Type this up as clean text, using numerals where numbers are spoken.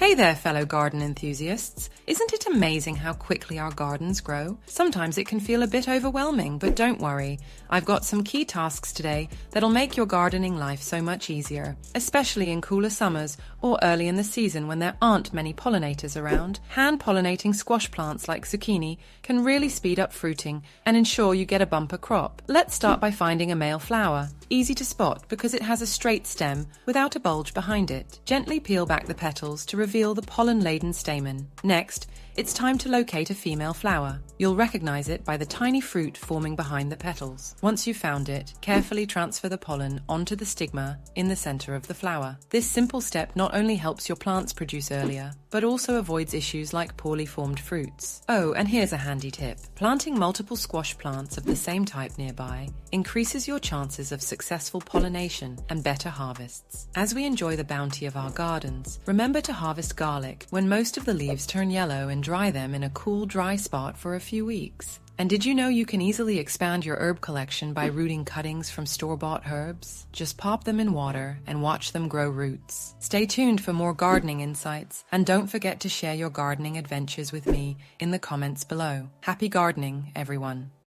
Hey there, fellow garden enthusiasts. Isn't it amazing how quickly our gardens grow? Sometimes it can feel a bit overwhelming, but don't worry. I've got some key tasks today that'll make your gardening life so much easier, especially in cooler summers or early in the season when there aren't many pollinators around. Hand-pollinating squash plants like zucchini can really speed up fruiting and ensure you get a bumper crop. Let's start by finding a male flower. Easy to spot because it has a straight stem without a bulge behind it. Gently peel back the petals to reveal the pollen-laden stamen. Next, it's time to locate a female flower. You'll recognize it by the tiny fruit forming behind the petals. Once you've found it, carefully transfer the pollen onto the stigma in the center of the flower. This simple step not only helps your plants produce earlier, but also avoids issues like poorly formed fruits. Oh, and here's a handy tip. Planting multiple squash plants of the same type nearby increases your chances of successful pollination and better harvests. As we enjoy the bounty of our gardens, remember to harvest garlic when most of the leaves turn yellow and dry them in a cool, dry spot for a few weeks. And did you know you can easily expand your herb collection by rooting cuttings from store-bought herbs? Just pop them in water and watch them grow roots. Stay tuned for more gardening insights, and don't forget to share your gardening adventures with me in the comments below. Happy gardening, everyone.